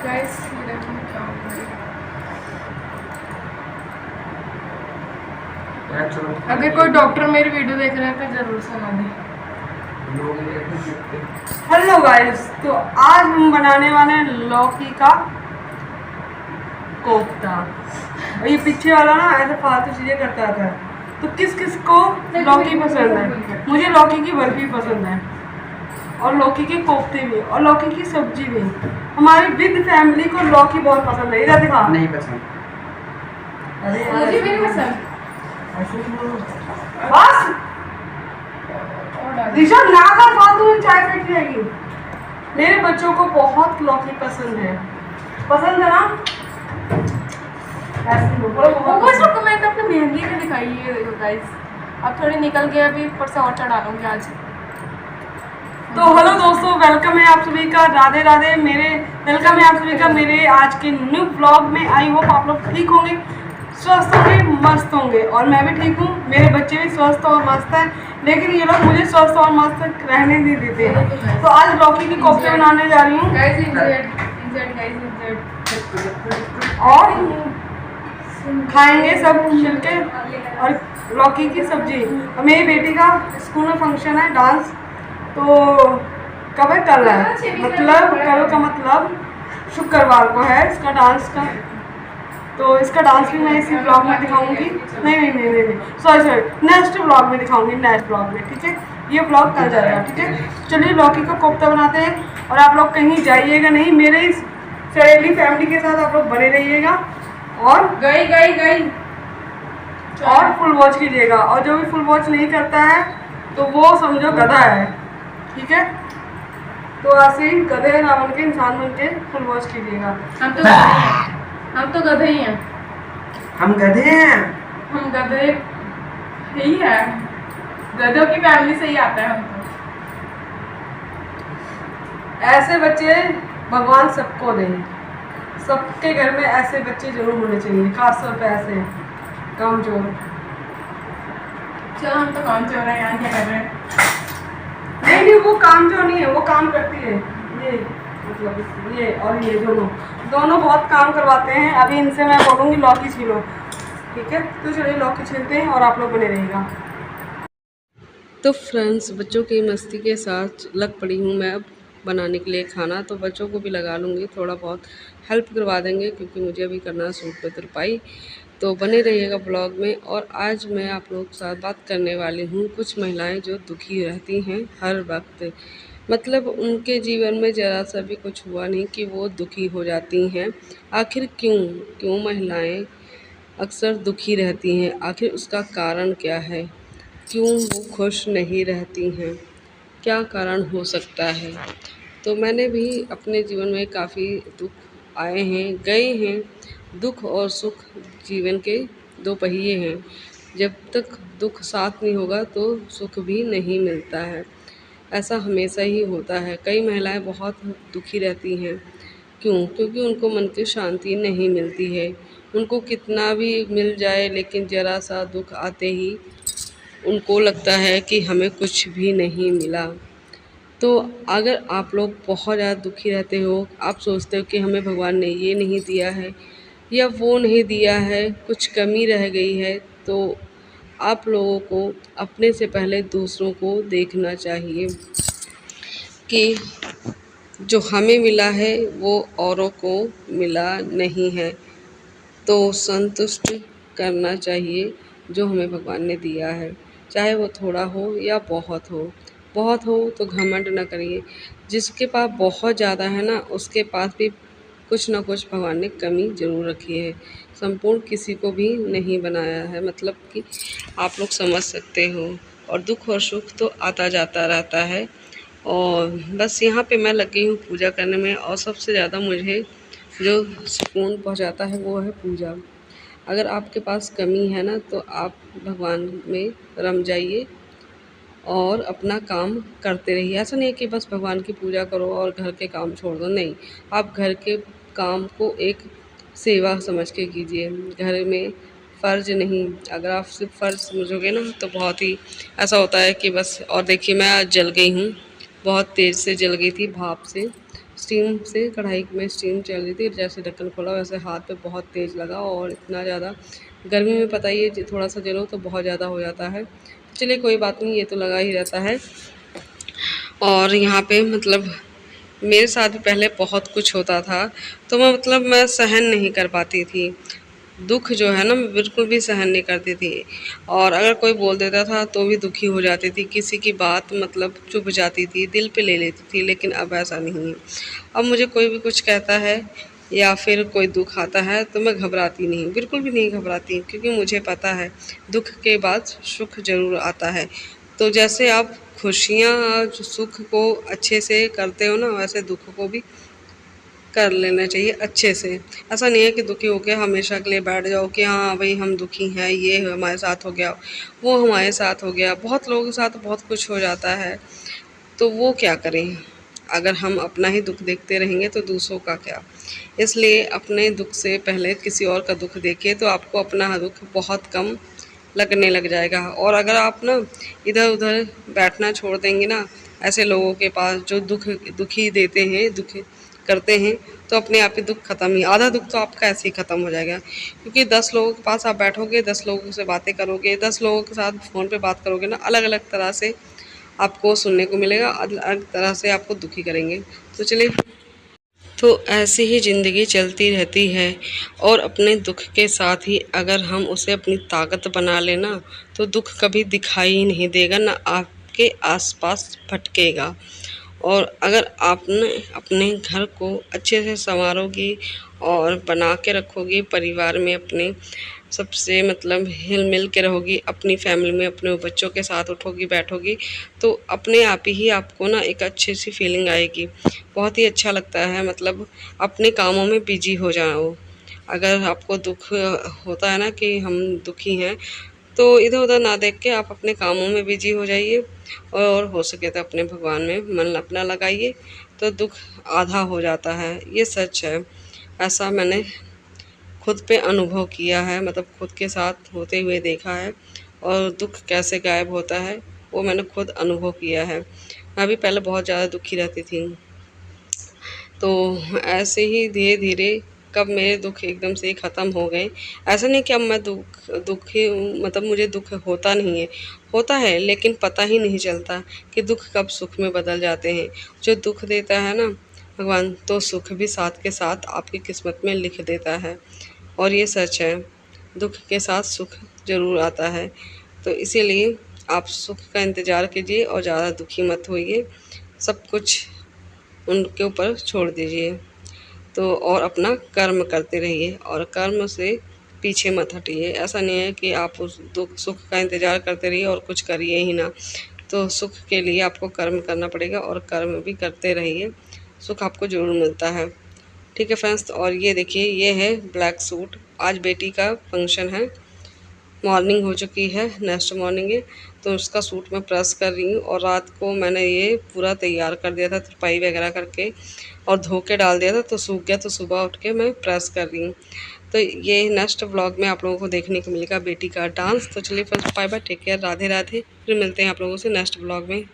Guys अगर कोई doctor मेरी वीडियो देख रहे हैं तो जरूर सुना दें। हेलो गाइस, तो आज हम बनाने वाले हैं लौकी का कोफ्ता। और ये पीछे वाला ना ऐसे फालतू चीजें करता था। तो किस किस को लौकी पसंद है? मुझे लौकी की बर्फी पसंद है और लौकी के कोफ्ते भी और लौकी की सब्जी भी। हमारी विद फैमिली को लौकी बहुत पसंद है। इधर दिखा। नहीं पसंद। मुझे भी नहीं पसंद। बस दिशा ना कर, फालतू में चाय फेंक जाएगी। मेरे बच्चों को बहुत लौकी पसंद है। पसंद है ना? मैं तो अपनी मेहंदी में दिखाई है। देखो गाइस, अब थोड़ी निकल गया, अभी ऊपर से और चढ़ा लूंगी आज। तो हेलो दोस्तों, वेलकम है आप सभी का। राधे राधे। वेलकम है आप सभी का मेरे आज के न्यू ब्लॉग में। आई होप आप लोग ठीक होंगे, स्वस्थ होंगे, मस्त होंगे। और मैं भी ठीक हूँ, मेरे बच्चे भी स्वस्थ और मस्त हैं। लेकिन ये लोग मुझे स्वस्थ और मस्त रहने नहीं देते। तो आज लौकी की कोफ्ते बनाने जा रही हूँ और खाएंगे सब मिलके और लौकी की सब्जी। और मेरी बेटी का स्कूल में फंक्शन है, डांस। तो कब है? कल है, मतलब कल का मतलब शुक्रवार को है इसका डांस का। तो इसका डांस भी मैं इसी ब्लॉग में दिखाऊंगी। नहीं, सॉरी, नेक्स्ट ब्लॉग में दिखाऊंगी, नेक्स्ट ब्लॉग में। ठीक है, ये ब्लॉग कल जाएगा। ठीक है, चलिए लौकी का कोफ्ता बनाते हैं। और आप लोग कहीं जाइएगा नहीं, मेरे इस सहेली फैमिली के साथ आप लोग बने रहिएगा और गई और फुल वॉच कीजिएगा। और जो भी फुल वॉच नहीं करता है तो वो समझो गधा है। ठीक है, तो ऐसे ही गधे ना बन के इंसान बन के फुल वॉच कीजिएगा। हम तो गधे ही हैं। हम गधे हैं। हम गधे ही है, गधों की फैमिली से ही आता है हम तो। ऐसे बच्चे भगवान सबको दे। सबके घर में ऐसे बच्चे जरूर होने चाहिए, खासतौर पे ऐसे कामचोर। चलो, हम तो काम चल रहे हैं, यहाँ क्या कर रहे हैं? नहीं, वो कामचोर नहीं है, वो काम करती है। ये मतलब ये और ये दोनों बहुत काम करवाते हैं। अभी इनसे मैं बोलूँगी लौकी छीलो। ठीक है, तो चलिए लौकी छीलते हैं और आप लोग बने रहिएगा। तो फ्रेंड्स, बच्चों की मस्ती के साथ लग पड़ी हूँ मैं अब बनाने के लिए खाना। तो बच्चों को भी लगा लूँगी, थोड़ा बहुत हेल्प करवा देंगे क्योंकि मुझे अभी करना सूट पे तुरपाई। तो बने रहिएगा ब्लॉग में। और आज मैं आप लोगों के साथ बात करने वाली हूँ कुछ महिलाएं जो दुखी रहती हैं हर वक्त। मतलब उनके जीवन में ज़रा सा भी कुछ हुआ नहीं कि वो दुखी हो जाती हैं। आखिर क्यों महिलाएं अक्सर दुखी रहती हैं? आखिर उसका कारण क्या है? क्यों वो खुश नहीं रहती हैं? क्या कारण हो सकता है? तो मैंने भी अपने जीवन में काफ़ी दुख आए हैं, गए हैं। दुख और सुख जीवन के दो पहिए हैं। जब तक दुख साथ नहीं होगा तो सुख भी नहीं मिलता है। ऐसा हमेशा ही होता है। कई महिलाएं बहुत दुखी रहती हैं। क्योंकि उनको मन की शांति नहीं मिलती है। उनको कितना भी मिल जाए लेकिन ज़रा सा दुख आते ही उनको लगता है कि हमें कुछ भी नहीं मिला। तो अगर आप लोग बहुत ज़्यादा दुखी रहते हो, आप सोचते हो कि हमें भगवान ने ये नहीं दिया है या वो नहीं दिया है, कुछ कमी रह गई है, तो आप लोगों को अपने से पहले दूसरों को देखना चाहिए कि जो हमें मिला है वो औरों को मिला नहीं है। तो संतुष्ट करना चाहिए जो हमें भगवान ने दिया है, चाहे वो थोड़ा हो या बहुत हो। बहुत हो तो घमंड न करिए। जिसके पास बहुत ज़्यादा है ना, उसके पास भी कुछ ना कुछ भगवान ने कमी ज़रूर रखी है। संपूर्ण किसी को भी नहीं बनाया है, मतलब कि आप लोग समझ सकते हो। और दुख और सुख तो आता जाता रहता है। और बस यहाँ पे मैं लगी हूँ पूजा करने में। और सबसे ज़्यादा मुझे जो सुकून पहुँचाता है वो है पूजा। अगर आपके पास कमी है ना तो आप भगवान में रम जाइए और अपना काम करते रहिए। ऐसा नहीं है कि बस भगवान की पूजा करो और घर के काम छोड़ दो, नहीं। आप घर के काम को एक सेवा समझ के कीजिए। घर में फ़र्ज़ नहीं, अगर आप सिर्फ फ़र्ज़ समझोगे ना तो बहुत ही ऐसा होता है कि बस। और देखिए मैं आज जल गई हूँ, बहुत तेज़ से जल गई थी भाप से। स्टीम से कढ़ाई में स्टीम चल रही थी, जैसे ढक्कन खोला वैसे हाथ पे बहुत तेज़ लगा और इतना ज़्यादा गर्मी में पता ही है थोड़ा सा जलो तो बहुत ज़्यादा हो जाता है। चलिए कोई बात नहीं, ये तो लगा ही रहता है। और यहाँ पे मतलब मेरे साथ भी पहले बहुत कुछ होता था, तो मैं सहन नहीं कर पाती थी। दुःख जो है ना मैं बिल्कुल भी सहन नहीं करती थी, और अगर कोई बोल देता था तो भी दुखी हो जाती थी, किसी की बात चुभ जाती थी, दिल पे ले लेती थी। लेकिन अब ऐसा नहीं है। अब मुझे कोई भी कुछ कहता है या फिर कोई दुःख आता है तो मैं घबराती नहीं, बिल्कुल भी नहीं घबराती, क्योंकि मुझे पता है दुःख के बाद सुख ज़रूर आता है। तो जैसे आप खुशियाँ सुख को अच्छे से करते हो ना, वैसे दुःख को भी कर लेना चाहिए अच्छे से। ऐसा नहीं है कि दुखी होके हमेशा के लिए बैठ जाओ कि हाँ भाई हम दुखी हैं, ये हमारे साथ हो गया, वो हमारे साथ हो गया। बहुत लोगों के साथ बहुत कुछ हो जाता है, तो वो क्या करें। अगर हम अपना ही दुख देखते रहेंगे तो दूसरों का क्या। इसलिए अपने दुख से पहले किसी और का दुख देखिए, तो आपको अपना दुख बहुत कम लगने लग जाएगा। और अगर आप ना इधर उधर बैठना छोड़ देंगे ना ऐसे लोगों के पास जो दुखी देते हैं, दुखी करते हैं, तो अपने आप ही दुख खत्म ही, आधा दुख तो आपका ऐसे ही ख़त्म हो जाएगा। क्योंकि 10 लोगों के पास आप बैठोगे, 10 लोगों से बातें करोगे, 10 लोगों के साथ फ़ोन पे बात करोगे ना, अलग अलग तरह से आपको सुनने को मिलेगा, अलग अलग तरह से आपको दुखी करेंगे। तो चलिए, तो ऐसे ही ज़िंदगी चलती रहती है। और अपने दुख के साथ ही अगर हम उसे अपनी ताकत बना लेना, तो दुख कभी दिखाई ही नहीं देगा, ना आपके आसपास भटकेगा। और अगर आपने अपने घर को अच्छे से संवारोगी और बना के रखोगी, परिवार में अपने सबसे हिल मिल के रहोगी, अपनी फैमिली में अपने बच्चों के साथ उठोगी बैठोगी, तो अपने आप ही आपको ना एक अच्छी सी फीलिंग आएगी। बहुत ही अच्छा लगता है, अपने कामों में बिजी हो जाओ। अगर आपको दुख होता है ना कि हम दुखी हैं, तो इधर उधर ना देख के आप अपने कामों में बिजी हो जाइए, और हो सके तो अपने भगवान में मन अपना लगाइए, तो दुख आधा हो जाता है। ये सच है, ऐसा मैंने खुद पे अनुभव किया है, खुद के साथ होते हुए देखा है। और दुख कैसे गायब होता है वो मैंने खुद अनुभव किया है। मैं भी पहले बहुत ज़्यादा दुखी रहती थी, तो ऐसे ही धीरे धीरे कब मेरे दुख एकदम से ख़त्म हो गए। ऐसा नहीं कि अब मैं दुखी हूँ, मुझे दुख होता नहीं है, होता है, लेकिन पता ही नहीं चलता कि दुख कब सुख में बदल जाते हैं। जो दुख देता है ना भगवान, तो सुख भी साथ के साथ आपकी किस्मत में लिख देता है। और ये सच है, दुख के साथ सुख ज़रूर आता है। तो इसीलिए आप सुख का इंतज़ार कीजिए और ज़्यादा दुखी मत होइए, सब कुछ उनके ऊपर छोड़ दीजिए। तो और अपना कर्म करते रहिए, और कर्म से पीछे मत हटिए। ऐसा नहीं है कि आप उस दुख सुख का इंतज़ार करते रहिए और कुछ करिए ही ना। तो सुख के लिए आपको कर्म करना पड़ेगा, और कर्म भी करते रहिए, सुख आपको ज़रूर मिलता है। ठीक है फ्रेंड्स, और ये देखिए, ये है ब्लैक सूट। आज बेटी का फंक्शन है, मॉर्निंग हो चुकी है, नेक्स्ट मॉर्निंग है, तो उसका सूट मैं प्रेस कर रही हूँ। और रात को मैंने ये पूरा तैयार कर दिया था, तुरपाई वगैरह करके, और धो के डाल दिया था, तो सूख गया, तो सुबह उठ के मैं प्रेस कर रही हूँ। तो ये नेक्स्ट व्लॉग में आप लोगों को देखने को मिलेगा बेटी का डांस। तो चलिए first bye bye, take care, Radhe Radhe. फिर मिलते हैं आप लोगों से नेक्स्ट व्लॉग में।